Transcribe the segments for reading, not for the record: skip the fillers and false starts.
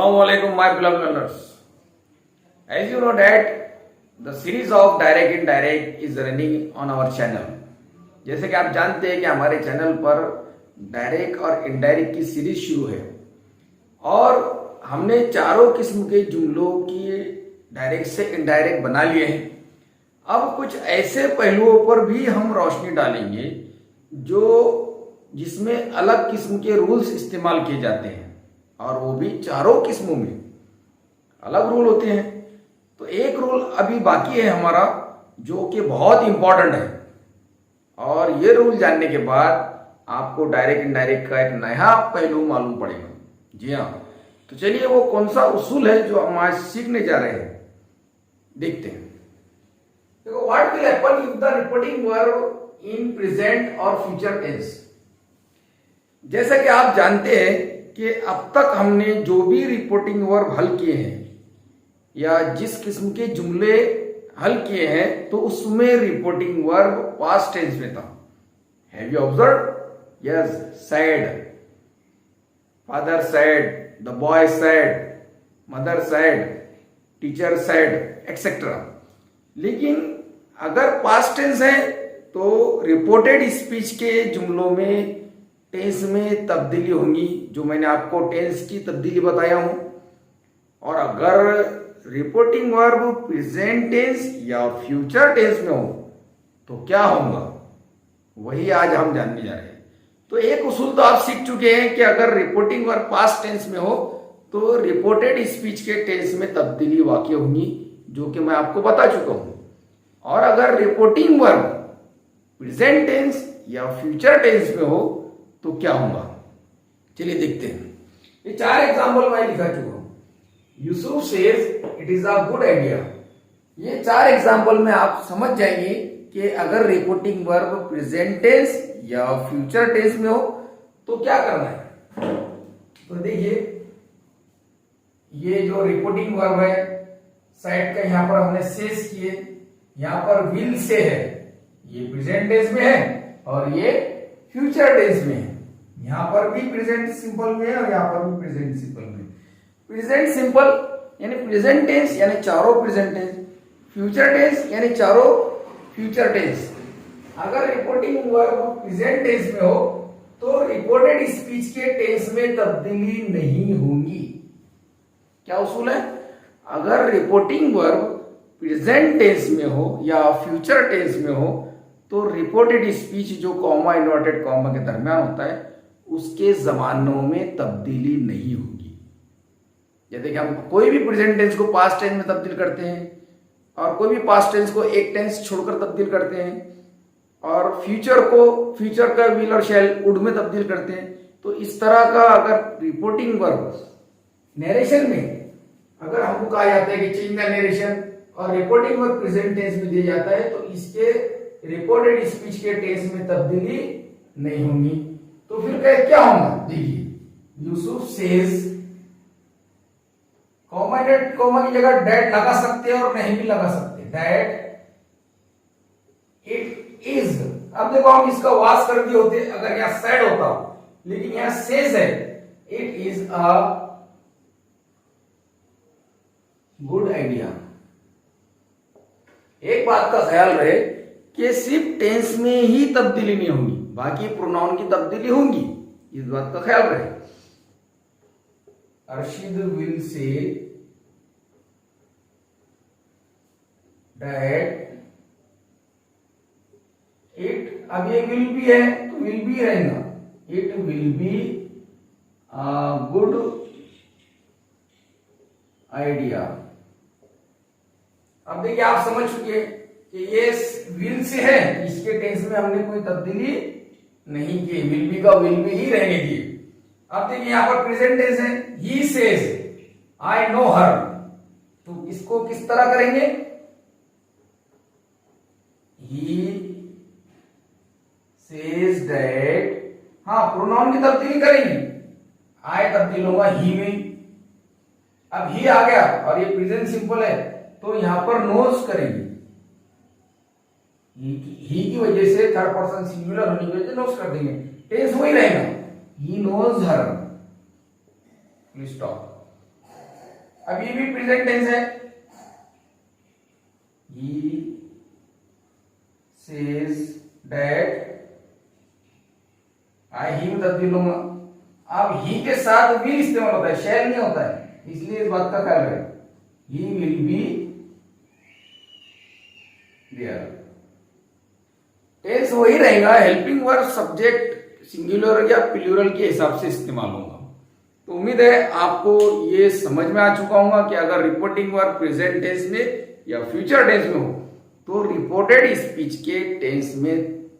Assalamu alaikum, my beloved learners. As you know that the series of direct indirect is running on our channel. जैसे कि आप जानते हैं कि हमारे चैनल पर डायरेक्ट और इनडायरेक्ट की सीरीज शुरू है और हमने चारों किस्म के जुमलों की डायरेक्ट से इनडायरेक्ट बना लिए हैं। अब कुछ ऐसे पहलुओं पर भी हम रोशनी डालेंगे जिसमें अलग किस्म के रूल्स इस्तेमाल किए जाते हैं और वो भी चारों किस्मों में अलग रूल होते हैं। तो एक रूल अभी बाकी है हमारा जो कि बहुत इंपॉर्टेंट है और ये रूल जानने के बाद आपको डायरेक्ट इनडायरेक्ट का एक नया पहलू मालूम पड़ेगा। जी हाँ, तो चलिए वो कौन सा उसूल है जो हम आज सीखने जा रहे हैं, देखते हैं। देखो, what will happen if the reporting verb in present और फ्यूचर टेंस। जैसा कि आप जानते हैं कि अब तक हमने जो भी रिपोर्टिंग वर्ब हल किए हैं या जिस किस्म के जुमले हल किए हैं तो उसमें रिपोर्टिंग वर्ब पास्ट टेंस में था। Have you observe? Yes, sad, father sad, the boy sad, mother sad, teacher sad, etcetera. लेकिन अगर पास्ट टेंस है तो रिपोर्टेड स्पीच के जुमलों में टेंस में तब्दीली होंगी, जो मैंने आपको टेंस की तब्दीली बताया हूं। और अगर रिपोर्टिंग वर्ब प्रेजेंट टेंस या फ्यूचर टेंस में हो तो क्या होगा, वही आज हम जानने जा रहे हैं। तो एक उसूल तो आप सीख चुके हैं कि अगर रिपोर्टिंग वर्ब पास्ट टेंस में हो तो रिपोर्टेड स्पीच के टेंस में तब्दीली वाकई होंगी, जो कि मैं आपको बता चुका हूं। और अगर रिपोर्टिंग वर्ब प्रेजेंट टेंस या फ्यूचर टेंस में हो तो क्या होगा, चलिए देखते हैं। ये चार एग्जाम्पल मैं लिखा चुका हूं। Yusuf says it is a good idea. ये चार एग्जाम्पल में आप समझ जाएंगे कि अगर रिपोर्टिंग वर्ब प्रेजेंट टेंस या फ्यूचर टेंस में हो तो क्या करना है। तो देखिए, ये जो रिपोर्टिंग वर्ब है साइड का यहां पर हमने सेज किए, यहां पर विल से है, ये प्रेजेंट टेंस में है और ये फ्यूचर टेंस में है। यहां पर भी प्रेजेंट सिंपल में है और यहां पर भी प्रेजेंट सिंपल में। प्रेजेंट सिंपल यानी प्रेजेंट टेंस यानी चारों प्रेजेंट टेंस, फ्यूचर टेंस यानी चारों फ्यूचर टेंस। अगर रिपोर्टिंग वर्ब प्रेजेंट टेंस में हो तो रिपोर्टेड स्पीच के टेंस में तब्दीली नहीं होगी। क्या उसूल है? अगर रिपोर्टिंग वर्ब प्रेजेंट टेंस में हो या फ्यूचर टेंस में हो तो रिपोर्टेड स्पीच जो कॉमा इन्वर्टेड कॉमा के दरमियान होता है उसके जमानों में तब्दीली नहीं होगी। जैसे कि हम कोई भी प्रेजेंट टेंस को पास्ट टेंस में तब्दील करते हैं और कोई भी पास्ट टेंस को एक टेंस छोड़कर तब्दील करते हैं और फ्यूचर का विल और शैल वुड में तब्दील करते हैं। तो इस तरह का अगर रिपोर्टिंग वर्ब नरेशन में अगर हमको कहा जाता है कि चेंज द नरेशन और रिपोर्टिंग वर्ब प्रेजेंट टेंस में दिया जाता है तो इसके रिपोर्टेड स्पीच के टेंस में तब्दीली नहीं होगी। तो फिर क्या होगा, देखिए, यूसुफ सेज, कॉमा की जगह डैट लगा सकते हैं और नहीं भी लगा सकते। डैट इट इज, अब देखो हम इसका वास कर दिए होते अगर यहां सैड होता, लेकिन यहां सेज है, it is a good idea. एक बात का ख्याल रहे कि सिर्फ टेंस में ही तब्दीली नहीं होगी, बाकी प्रोनाउन की तब्दीली होगी, इस बात का ख्याल रहे। Arshid will say that it, अब ये विल भी है तो विल भी रहेगा, it will be a good idea. अब देखिए, आप समझ चुके हैं कि ये विल से है, इसके टेंस में हमने कोई तब्दीली नहीं की, विल बी का विल बी ही रहने दिए। अब देखिए, यहां पर प्रेजेंट टेंस है, ही सेज आई नो हर, तो इसको किस तरह करेंगे, ही सेज दैट, हाँ प्रोनाउन की तब्दीली करेंगे, आई तब्दील होगा ही में। अब ही आ गया और ये प्रेजेंट सिंपल है तो यहां पर नोज करेंगे, ही की वजह से थर्ड पर्सन सिंगुलर होने की वजह से नोज कर देंगे, टेंस वही रहेगा, ही नोज हर, स्टॉप। अब ये भी प्रेजेंट टेंस है, ही सेज दैट, आई ही में तब्दील होगा। अब ही के साथ विल इस्तेमाल होता है, शैल नहीं होता है, इसलिए इस बात का ख्याल रखें, he will be there. Tense वही रहेगा, हेल्पिंग वर्ब सब्जेक्ट सिंगुलर या प्लूरल के हिसाब से इस्तेमाल होगा। तो उम्मीद है आपको ये समझ में आ चुका होगा कि अगर रिपोर्टिंग वर्ब प्रेजेंट टेंस में या फ्यूचर टेंस में हो तो रिपोर्टेड स्पीच के टेंस में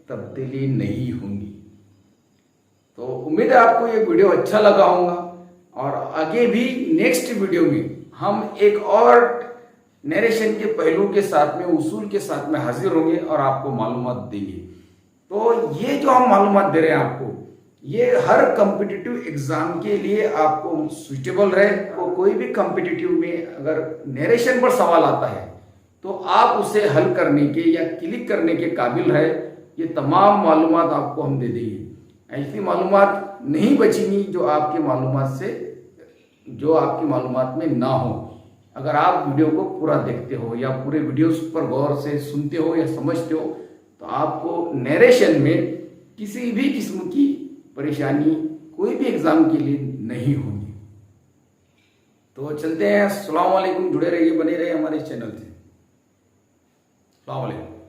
तब्दीली नहीं होंगी। तो उम्मीद है आपको ये वीडियो अच्छा लगा होगा, और आगे भी नेक्स्ट वीडियो में हम एक और नरेशन के पहलू के साथ में, उसूल के साथ में हाजिर होंगे और आपको मालूमात देंगे। तो ये जो हम मालूमात दे रहे हैं आपको, ये हर कॉम्पिटिटिव एग्जाम के लिए आपको सुइटेबल रहे। तो कोई भी कॉम्पिटिटिव में अगर नरेशन पर सवाल आता है तो आप उसे हल करने के या क्लिक करने के काबिल है। ये तमाम मालूमात आपको हम दे देंगे। ऐसी मालूमात नहीं बचेंगी जो आपके मालूमात में ना हो। अगर आप वीडियो को पूरा देखते हो या पूरे वीडियोस पर गौर से सुनते हो या समझते हो तो आपको नरेशन में किसी भी किस्म की परेशानी कोई भी एग्जाम के लिए नहीं होगी। तो चलते हैं, अस्सलाम वालेकुम। जुड़े रहिए, बने रहिए हमारे चैनल से। अस्सलाम वालेकुम।